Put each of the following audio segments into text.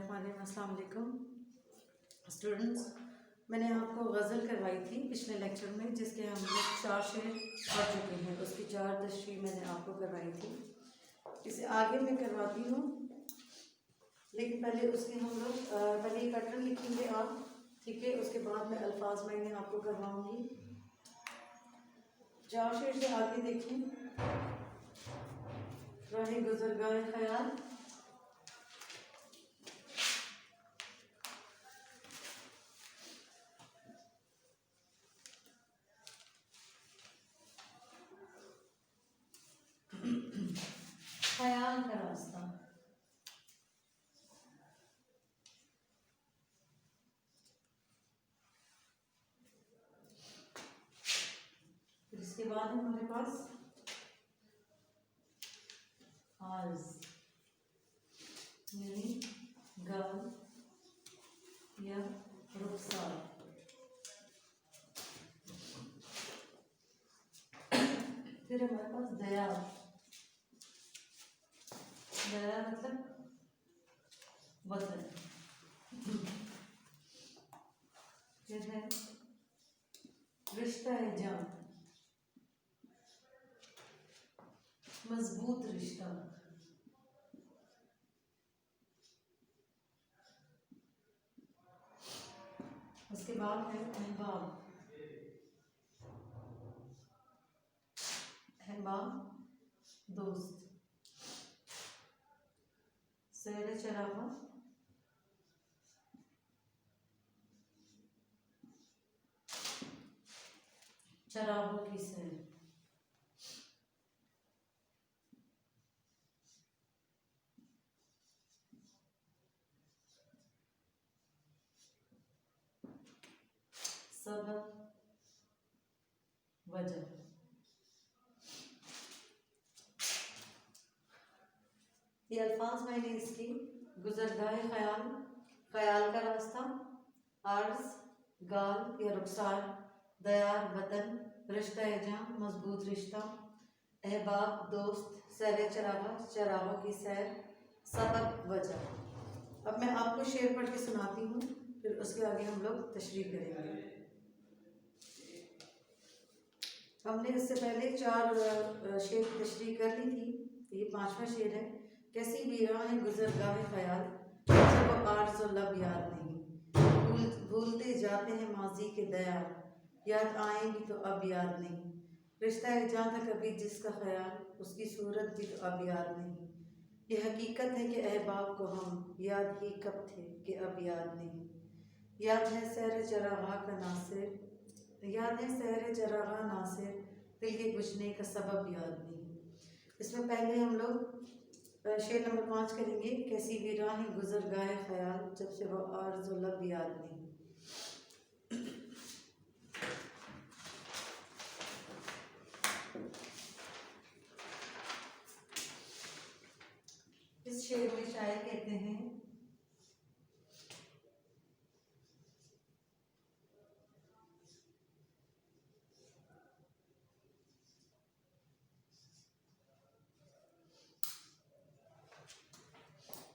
अस्सलाम वालेकुम स्टूडेंट्स। मैंने आपको गज़ल करवाई थी पिछले लेक्चर में, जिसके हम लोग 4 शेर पढ़ चुके हैं। उसकी 4 तशरीह मैंने आपको करवाई थी। इसे आगे मैं करवाती हूँ, लेकिन पहले उसके हम लोग पहले ये पैटर्न लिखेंगे आप, ठीक है। उसके बाद मैं अल्फाज मैंने आपको करवाऊँगी। 4 शेर से आगे देखें। राहे गुज़रगाए ख़याल, ख्याल का रास्ता, फिर इसके बाद है हमारे पास आर्ज यानी गाल या रुखसार। फिर हमारे पास दया, दया मतलब वतन। फिर है रिश्ता है जान, मजबूत रिश्ता। उसके बाद है अहबाब, अहबाब दोस्त। सैर चरागा, चरागों की सैर। सबब वजह। ये अल्फाज मैंने इसकी गुज़रगाए ख्याल, ख्याल का रास्ता, आर्ज गाल या रुखसार, दयार वतन, रिश्ता जां मजबूत रिश्ता, अहबाब दोस्त, सैर चरागा चरागों की सैर, सबब वजह। अब मैं आपको शेर पढ़ के सुनाती हूँ, फिर उसके आगे हम लोग तशरीह करेंगे। हमने इससे पहले 4 शेर की तशरीह कर ली थी। ये 5वां शेर है। कैसी वीरान है गुज़रगाह ख्याल, जब आर्ज़ और लब याद नहीं, भूलते जाते हैं माजी के दया, याद आएंगी तो अब याद नहीं। रिश्ता है जान था कभी जिसका ख्याल, उसकी सूरत भी तो अब याद नहीं। ये हकीकत है कि अहबाब को हम याद ही कब थे कि अब याद नहीं। याद है सैर चरागाह का नासिर, याद है सैर चरागाह नासिर, दिल के बुझने का सबब याद नहीं। इसमें पहले हम लोग शेर नंबर 5 करेंगे। कैसी वीरान है गुज़रगाए ख्याल, जब से वो आर्ज़ और लब याद नहीं। इस शेर में शायर कहते हैं,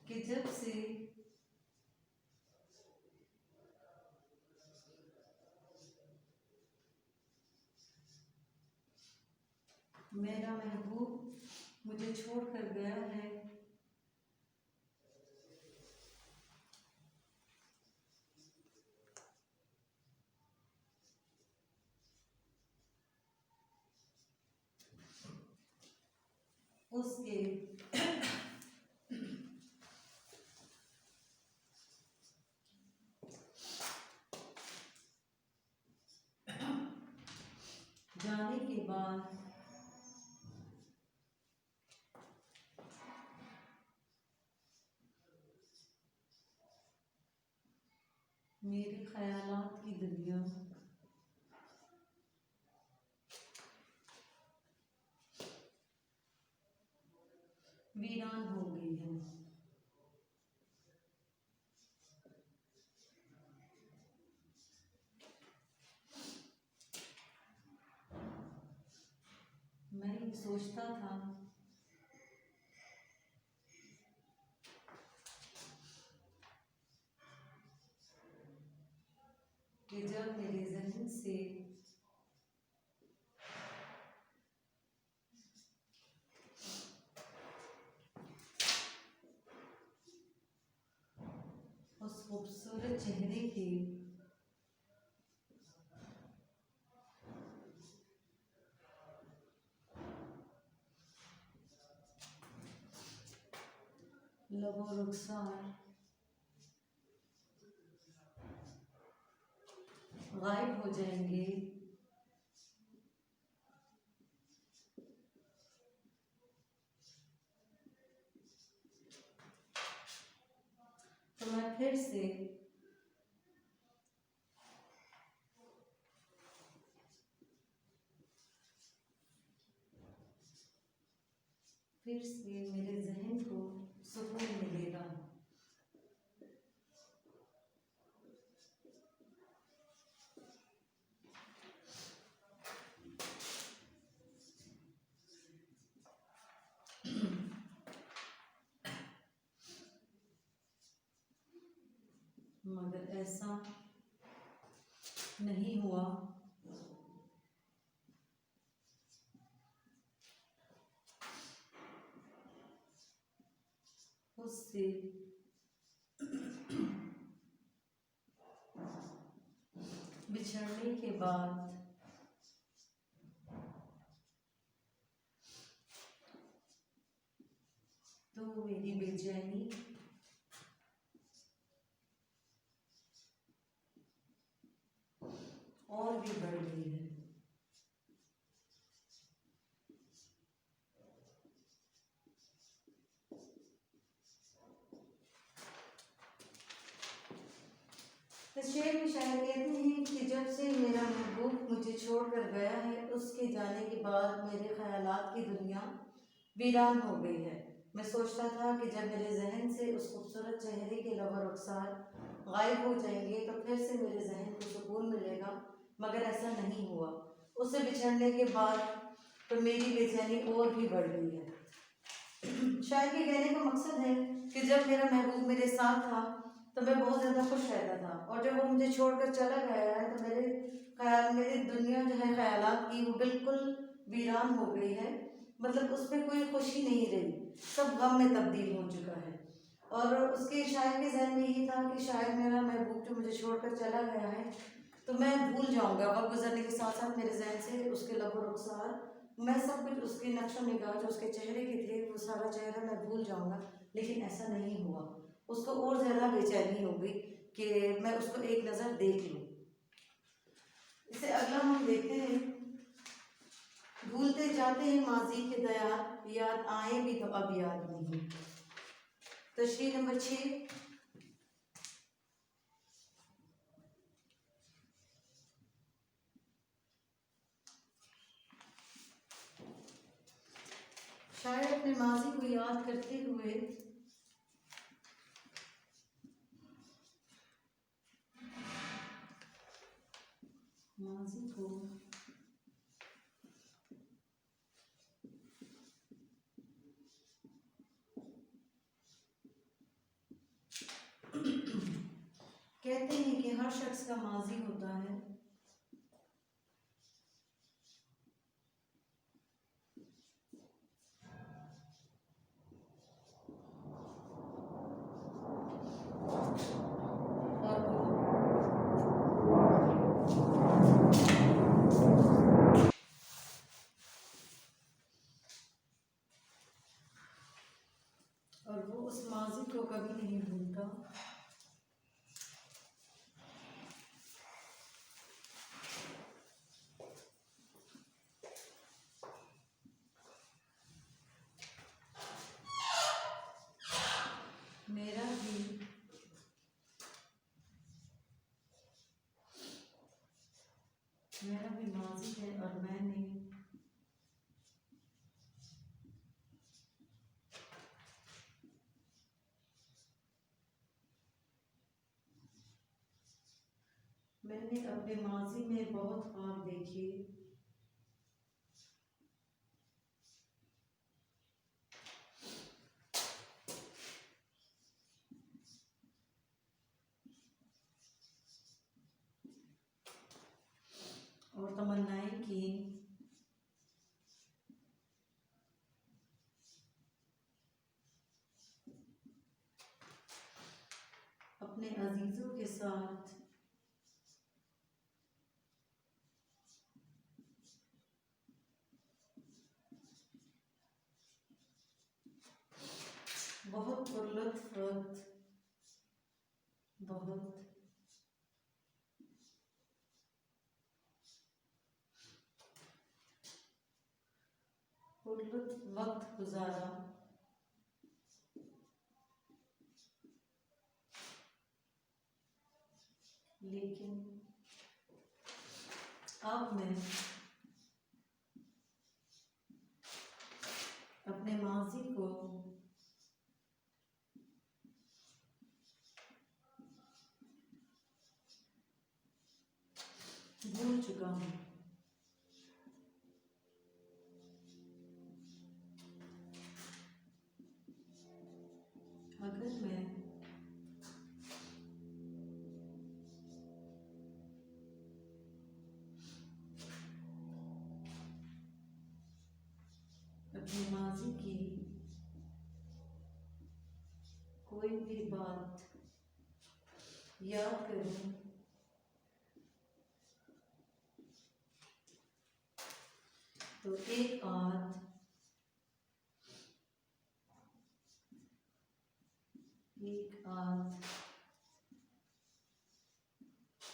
कि जब से मेरा महबूब मुझे छोड़ कर गया है, उसके जाने के बाद मेरे ख्यालात की दुनिया वीरान हो गई है। मैं सोचता था कि जब मेरे जहन से उस खूबसूरत चेहरे की लबो रुखसार गायब हो जाएंगे, तो मैं फिर से मेरे जहन को सुकून मिलेगा। मगर ऐसा नहीं हुआ। उससे बिछड़ने के बाद तो मेरी बेचैनी और भी बढ़ गई है। इस शेर में शायर कहते हैं कि जब से मेरा महबूब मुझे छोड़कर गया है, उसके जाने के बाद मेरे ख्यालात की दुनिया वीरान हो गई है। मैं सोचता था कि जब मेरे जहन से उस खूबसूरत चेहरे के लबर रुखसार गायब हो जाएंगे तो फिर से मेरे जहन को सुकून मिलेगा, मगर ऐसा नहीं हुआ। उससे बिछड़ने के बाद तो मेरी बेचैनी और भी बढ़ गई है। शायर के कहने का मकसद है कि जब मेरा महबूब मेरे साथ था तो मैं बहुत ज़्यादा खुश रहता था, और जब वो मुझे छोड़कर चला गया है तो मेरी दुनिया जो है ख्यालात की वो बिल्कुल वीरान हो गई है। मतलब उस पर कोई खुशी नहीं रही, सब गम में तब्दील हो चुका है। और उसके शायर के जहन में यही था कि शायद मेरा महबूब जो मुझे छोड़कर चला गया है तो मैं भूल जाऊंगा, वक्त गुजरने के साथ साथ मेरे जहन से उसके लबो रुखसार, मैं सब कुछ उसके नक्शो निगाह जो उसके चेहरे के थे वो सारा चेहरा मैं भूल जाऊंगा। लेकिन ऐसा नहीं हुआ, उसको और ज़्यादा बेचैनी हो गई कि मैं उसको एक नज़र देख लूँ। इसे अगला हम देखते हैं। भूलते जाते हैं माजी के दयार, याद आए भी तो अब याद नहीं। तशरीह नंबर 6। शायर अपने माजी को याद करते हुए माजी को कहते हैं कि हर शख्स का माजी होता है, और वो उस माजी को कभी नहीं भूलता। मेरा भी माजी है, और मैंने अपने माजी में बहुत ख्वाब देखे, अपने अजीजों के साथ बहुत पुरलुत्फ वक्त, बहुत पुरलुत्फ वक्त गुजारा, लेकिन अब मैं अपने माजी को भूल चुका हूँ। अगर मैं अपने माजी की कोई भी बात याद करूं तो एक आध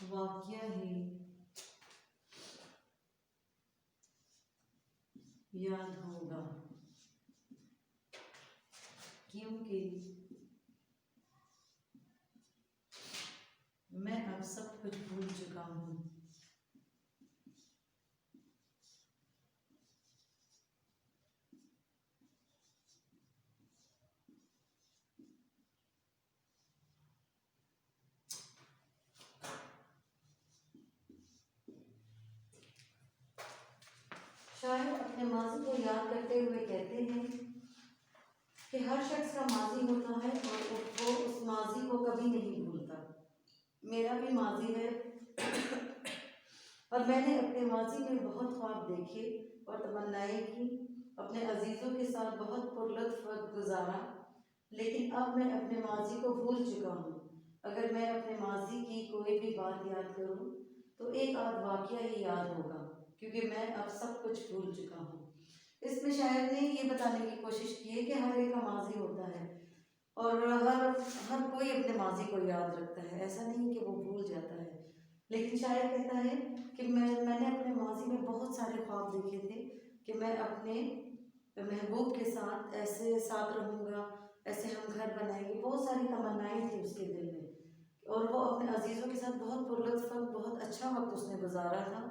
वाक्या ही याद होगा, क्योंकि मैं अब सब कुछ भूल चुका हूँ। शायर अपने माजी को याद करते हुए कहते हैं कि हर शख्स का माजी होता है और वो उस माजी को कभी नहीं भूलता। मेरा भी माजी है और मैंने अपने माजी में बहुत ख्वाब देखे और तमन्नाएं की, अपने अजीज़ों के साथ बहुत पुरलुत्फ वक्त गुजारा, लेकिन अब मैं अपने माजी को भूल चुका हूँ। अगर मैं अपने माजी की कोई भी बात याद करूँ तो एक आध वाक़या ही याद होगा, क्योंकि मैं अब सब कुछ भूल चुका हूँ। इसमें शायर ने ये बताने की कोशिश की है कि हर एक का माजी होता है और हर कोई अपने माजी को याद रखता है, ऐसा नहीं कि वो भूल जाता है। लेकिन शायर कहता है कि मैंने अपने माजी में बहुत सारे ख्वाब देखे थे कि मैं अपने महबूब के साथ ऐसे साथ रहूँगा, ऐसे हम घर बनाएंगे, बहुत सारी तमन्नाएं थी उसके दिल में और वो अपने अजीज़ों के साथ बहुत पुरलुत्फ वक्त, बहुत अच्छा वक्त उसने गुजारा था,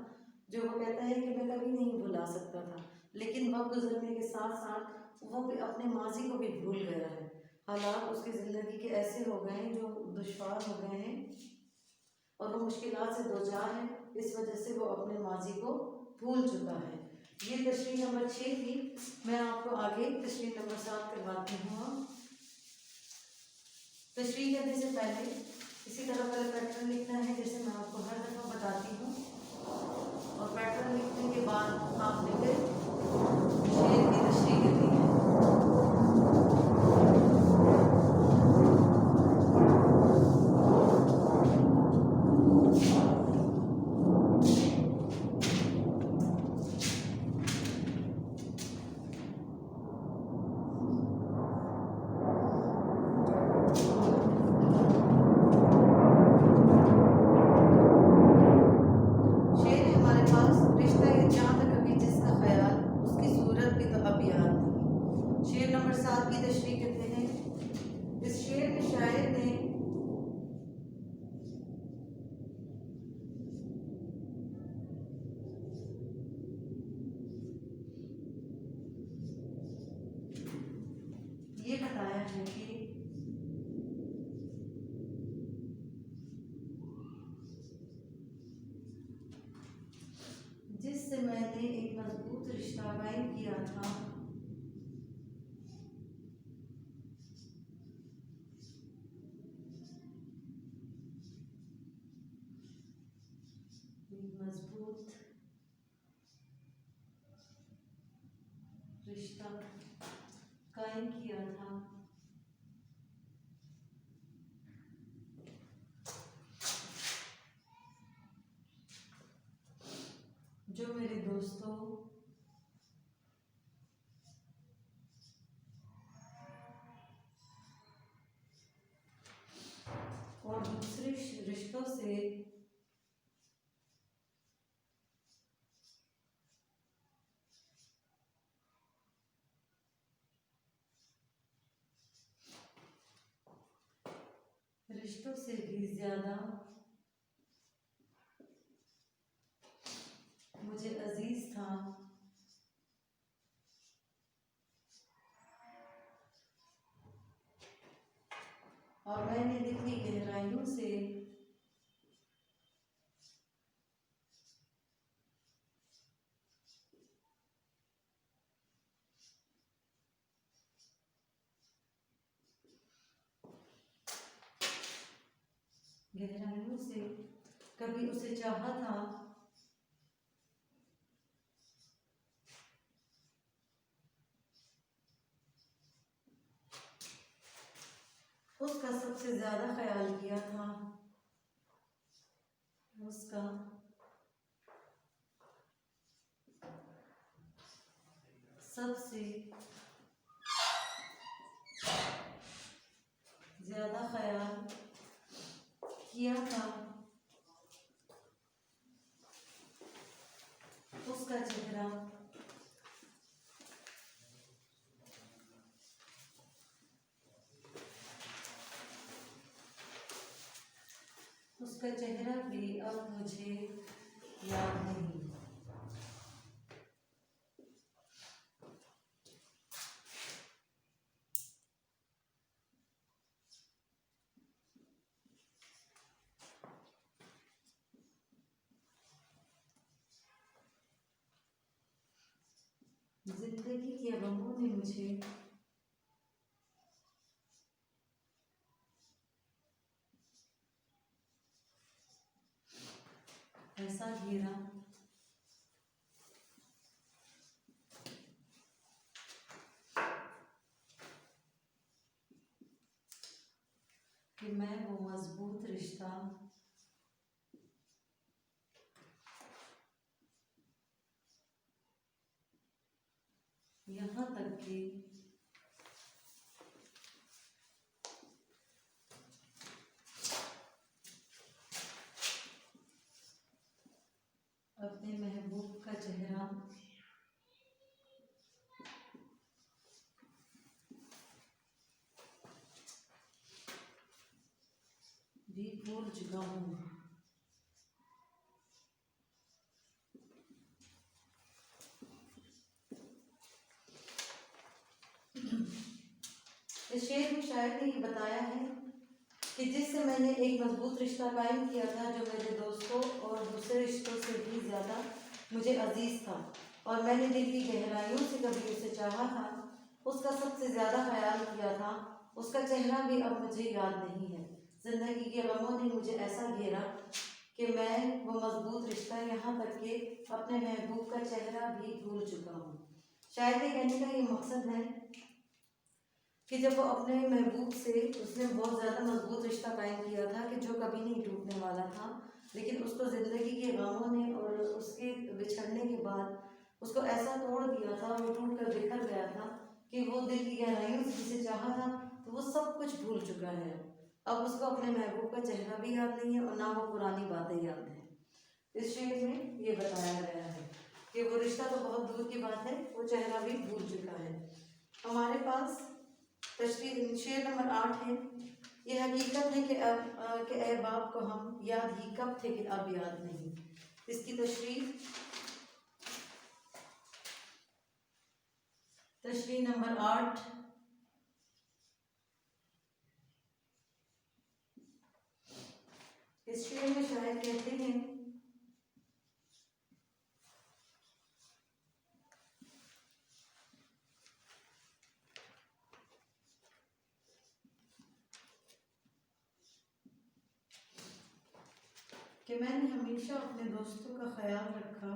जो वो कहता है कि मैं कभी नहीं भुला सकता था। लेकिन वक्त गुजरने के साथ साथ वो भी अपने माजी को भी भूल गया है। हालात उसकी ज़िंदगी के ऐसे हो गए हैं जो दुश्वार हो गए हैं और वो मुश्किलात से दो चार है, इस वजह से वो अपने माजी को भूल चुका है। ये तशरीह नंबर 6 थी। मैं आपको आगे तशरीह नंबर 7 करवाती हूँ। तशरीह करने से पहले इसी तरह का पैटर्न लिखना है जैसे मैं आपको हर दफ़ा बताती हूँ, और पैटर्न लिखने के बाद आपने फिर शेर की तशरीह करनी है। शेर नंबर 7 की तशरीह करते हैं। इस शेर में शायर ने ये बताया है कि जिससे मैंने एक मजबूत रिश्ता कायम किया था, मजबूत रिश्ता कायम किया था, और दूसरे रिश्तों से भी ज्यादा मुझे अजीज था। और मैंने दिल की गहराइयों से कभी उसे चाहा था। उसका सबसे ज्यादा ख्याल किया था। उसका सबसे ज्यादा ख्याल किया था। उसका चेहरा भी अब मुझे याद नहीं। जिंदगी के गमों ने मुझे ऐसा घेरा कि मैं वो मजबूत रिश्ता यहाँ तक कि अपने महबूब का चेहरा भी भूल चुका हूँ। इस शेर में शायद ने ये बताया है कि जिससे मैंने एक मजबूत रिश्ता कायम किया था, जो मेरे दोस्तों और दूसरे रिश्तों से भी ज़्यादा मुझे अजीज था, और मैंने दिल की गहराइयों से कभी उसे चाहा था। उसका सबसे ज़्यादा ख्याल किया था। उसका चेहरा भी अब मुझे याद नहीं है। जिंदगी के गमों ने मुझे ऐसा घेरा कि मैं वो मजबूत रिश्ता, यहाँ तक कि अपने महबूब का चेहरा भी भूल चुका हूँ। शायद ये कहने का ये मकसद है कि जब वो अपने महबूब से उसने बहुत ज़्यादा मजबूत रिश्ता कायम किया था कि जो कभी नहीं टूटने वाला था, लेकिन उसको ज़िंदगी के गमों ने और उसके बिछड़ने के बाद उसको ऐसा तोड़ दिया था, वो टूट कर बिखर गया था कि वो दिल की गहराइयों से जिसे चाहा था तो वो सब कुछ भूल चुका है। अब उसको अपने महबूब का चेहरा भी याद नहीं है और ना वो पुरानी बातें याद हैं। इस शेर में ये बताया गया है कि वो रिश्ता तो बहुत दूर की बात है, वो चेहरा भी भूल चुका है। हमारे पास शेर नंबर 8 है। ये हकीकत है कि अब के अहबाब को हम याद ही कब थे कि अब याद नहीं। इसकी तशरीह नंबर 8। इस शेर में शायद कहते हैं कि मैंने हमेशा अपने दोस्तों का ख्याल रखा।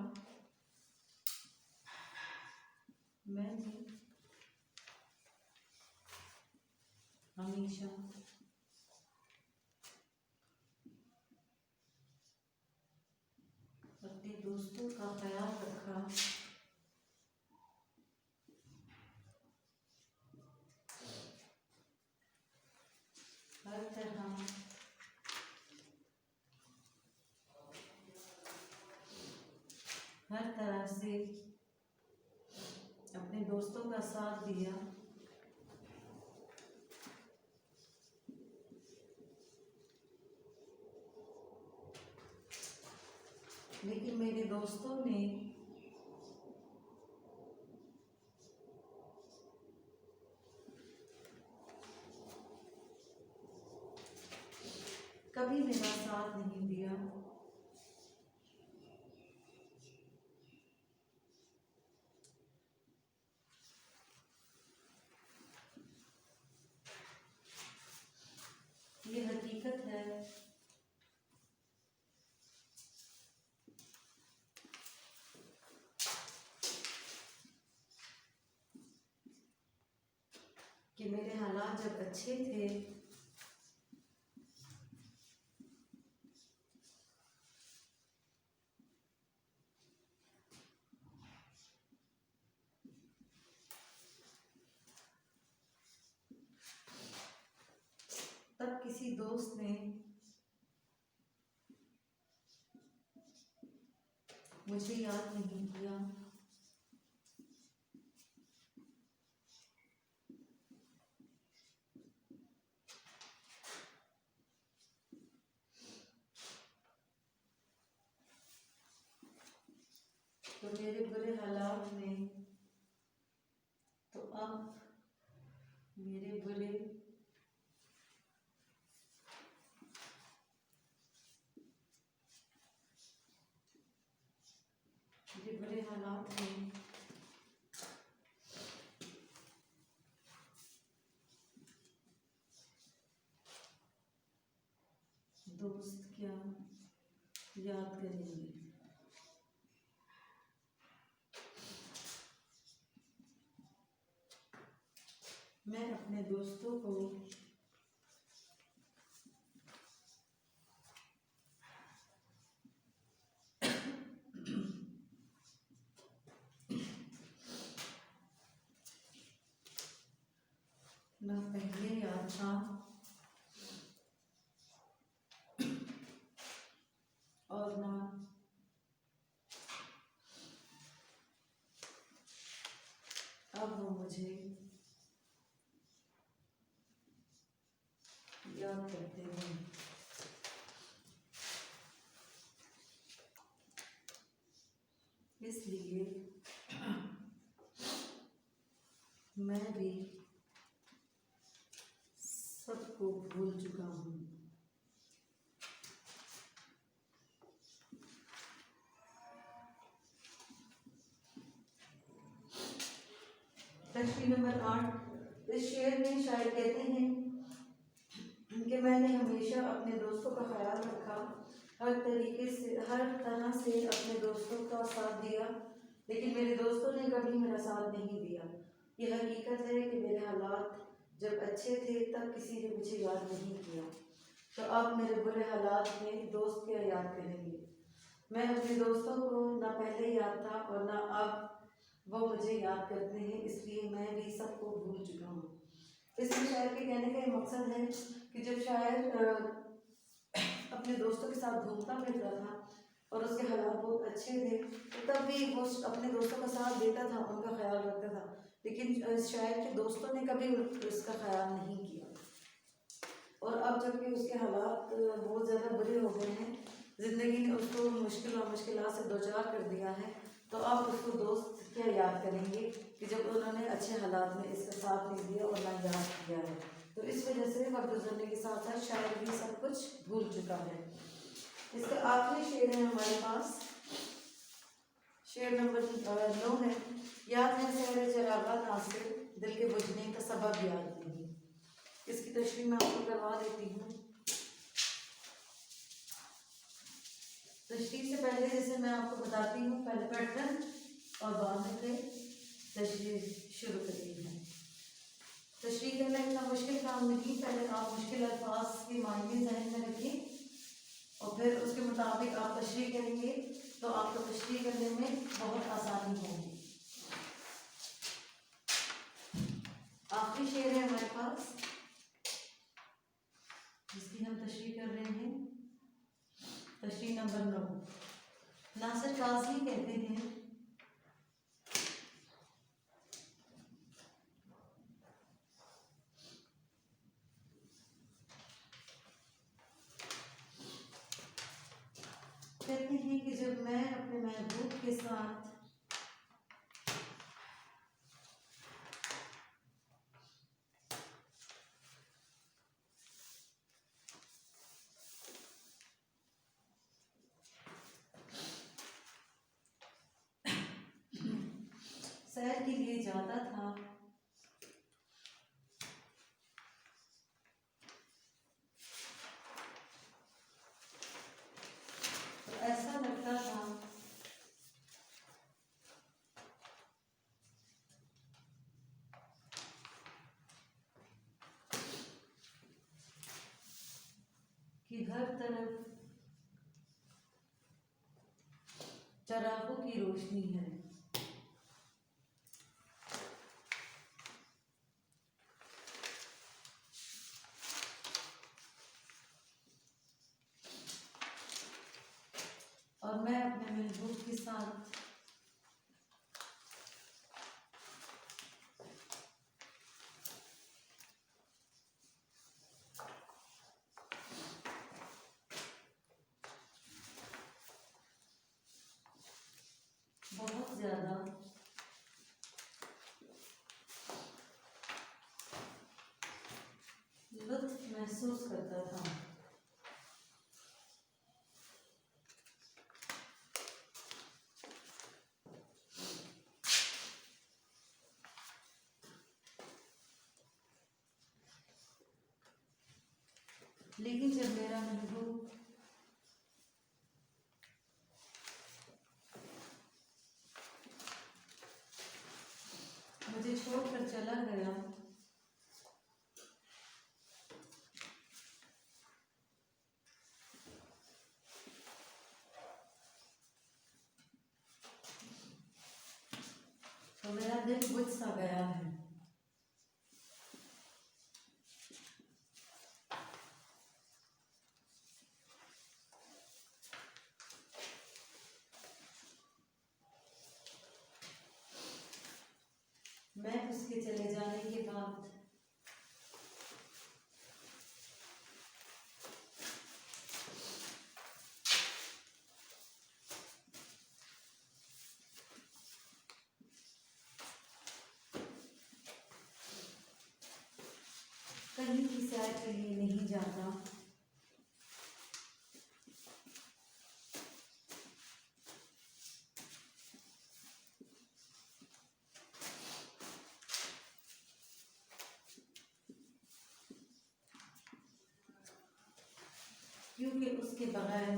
मैंने हमेशा अपने दोस्तों का ख्याल रखा। हर तरह से अपने दोस्तों का साथ दिया, लेकिन मेरे दोस्तों ने कभी मेरा साथ नहीं दिया। ये हकीकत है कि मेरे हालात जब अच्छे थे तब किसी दोस्त ने मुझे याद नहीं किया। तो मेरे बुरे हालात में तो अब मेरे बुरे हालात में दोस्त क्या याद करेंगे। मैं अपने दोस्तों को ना पहले याद था और ना अब वो मुझे याद करते हैं। इसलिए मैं भी सबको भूल चुका हूँ। तशरीह नंबर 8। इस शेर में शायर कहते हैं कि मैंने हमेशा अपने दोस्तों का ख्याल रखा, हर तरह से अपने दोस्तों का साथ दिया, लेकिन मेरे दोस्तों ने कभी मेरा साथ नहीं दिया। ये हकीकत है कि मेरे हालात जब अच्छे थे तब किसी ने मुझे याद नहीं किया, तो अब मेरे बुरे हालात में दोस्त क्या याद करेंगे। मैं अपने दोस्तों को ना पहले याद था और ना अब वो मुझे याद करते हैं, इसलिए मैं भी सबको भूल चुका हूँ। इसमें शायर के कहने का ये मकसद है कि जब शायर अपने दोस्तों के साथ घूमता फिरता था और उसके हालात बहुत अच्छे थे, तो तब भी वो अपने दोस्तों का साथ देता था, उनका ख्याल रखता था, लेकिन शायर के दोस्तों ने कभी उसका ख्याल नहीं किया। और अब जबकि उसके हालात बहुत ज़्यादा बुरे हो गए हैं, ज़िंदगी ने उसको मुश्किलात से दो चार कर दिया है, तो अब उसको दोस्त क्या याद करेंगे कि जब उन्होंने अच्छे हालात में इसका साथ नहीं दिया और ना याद किया है। तो इस वजह से वक्त गुजरने के साथ साथ शायर भी सब कुछ भूल चुका है। इसका आखिरी शेर है हमारे पास, शेर नंबर 9 है। याद है सहरे चरागा नासिर, दिल के बुझने का सबब याद नहीं। इसकी तशरीह मैं आपको करवा देती हूँ। तशरीह से पहले जैसे मैं आपको बताती हूँ, पहले पैटर्न और बाद में फिर तशरीह शुरू करती है। तशरीह करना इतना मुश्किल काम नहीं, पहले आप मुश्किल अल्फाज के मायने ज़हन में रखें और फिर उसके मुताबिक आप तशरीह करेंगे तो आपको तशरीह करने में बहुत आसानी होगी। आखिरी शेर है हमारे पास जिसकी हम तशरीह कर रहे हैं, तशरीह नंबर 9। नासिर काज़ी कहते हैं कहते हैं कि जब मैं अपने महबूब के साथ सैर के लिए जाता था तो ऐसा लगता था कि हर तरफ चरागों की रोशनी है। और मैं अपने महबूब के साथ बहुत ज़्यादा लुत्फ महसूस करता था। लेकिन जब मेरा महबूब मुझे छोड़कर चला गया तो मेरा दिल बुझ सा गया है। मैं उसके चले जाने के बाद कहीं की सैर के लिए नहीं जाता। क्योंकि उसके बगैर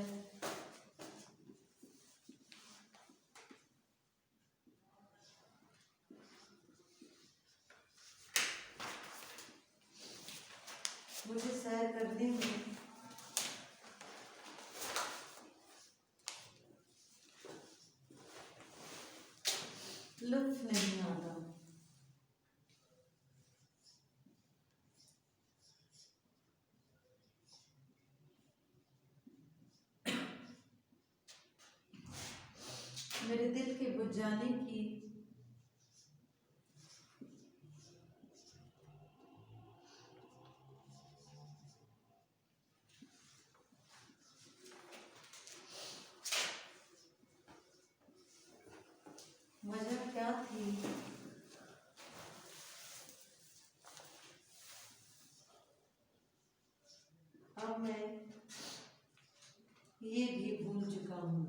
मुझे सैर करने में लुत्फ नहीं आता। मेरे दिल के बुझ जाने की वजह क्या थी? अब मैं ये भी भूल चुका हूँ।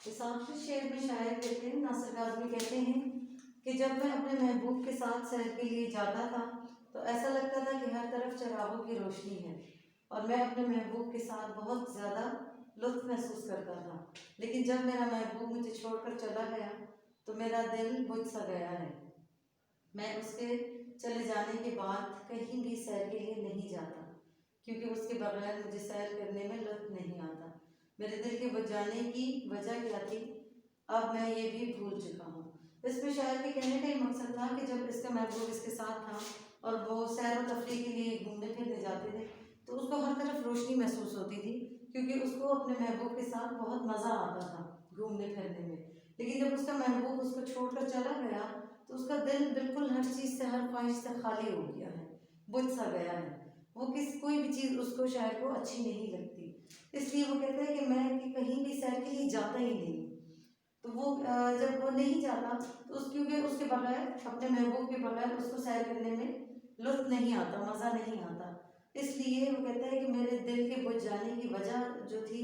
इस आखिरी शेर में शायर कहते हैं, नासिर काज़मी कहते हैं कि जब मैं अपने महबूब के साथ सैर के लिए जाता था तो ऐसा लगता था कि हर तरफ चरागों की रोशनी है और मैं अपने महबूब के साथ बहुत ज़्यादा लुत्फ महसूस करता था। लेकिन जब मेरा महबूब मुझे छोड़कर चला गया तो मेरा दिल बुझ सा गया है। मैं उसके चले जाने के बाद कहीं भी सैर के लिए नहीं जाता क्योंकि उसके बगैर मुझे सैर करने में लुत्फ नहीं आता। मेरे दिल के बुझ जाने की वजह क्या थी, अब मैं ये भी भूल चुका हूँ। इसमें शायर के कहने का ही मकसद था कि जब इसका महबूब इसके साथ था और वो सैर व तफरीह के लिए घूमने फिरने जाते थे तो उसको हर तरफ रोशनी महसूस होती थी क्योंकि उसको अपने महबूब के साथ बहुत मज़ा आता था घूमने फिरने में। लेकिन जब उसका महबूब उसको छोड़कर चला गया तो उसका दिल बिल्कुल हर चीज़ से, हर ख्वाहिश से खाली हो गया है, बुझ सा गया है। वो कोई भी चीज़ उसको शायर को अच्छी नहीं लगती, इसलिए वो कहता है कि मैं कि कहीं भी सैर के लिए जाता ही नहीं। तो वो जब वो नहीं जाता तो क्योंकि उसके बगैर, अपने महबूब के बगैर उसको सैर करने में लुत्फ नहीं आता, मज़ा नहीं आता। इसलिए वो कहता है कि मेरे दिल के बुझ जाने की वजह जो थी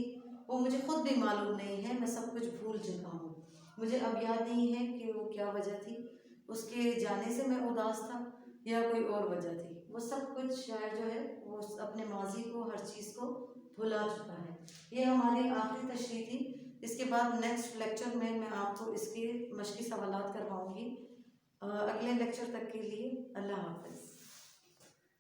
वो मुझे खुद भी मालूम नहीं है, मैं सब कुछ भूल चुका हूँ। मुझे अब याद नहीं है कि वो क्या वजह थी, उसके जाने से मैं उदास था या कोई और वजह थी। वो सब कुछ शायर जो है वो अपने माजी को, हर चीज़ को भुला चुका है। ये हमारी आखिरी तशरीह थी। इसके बाद नेक्स्ट लेक्चर में मैं आपको इसके मश्की सवालात करवाऊंगी। अगले लेक्चर तक के लिए अल्लाह हाफ़िज़।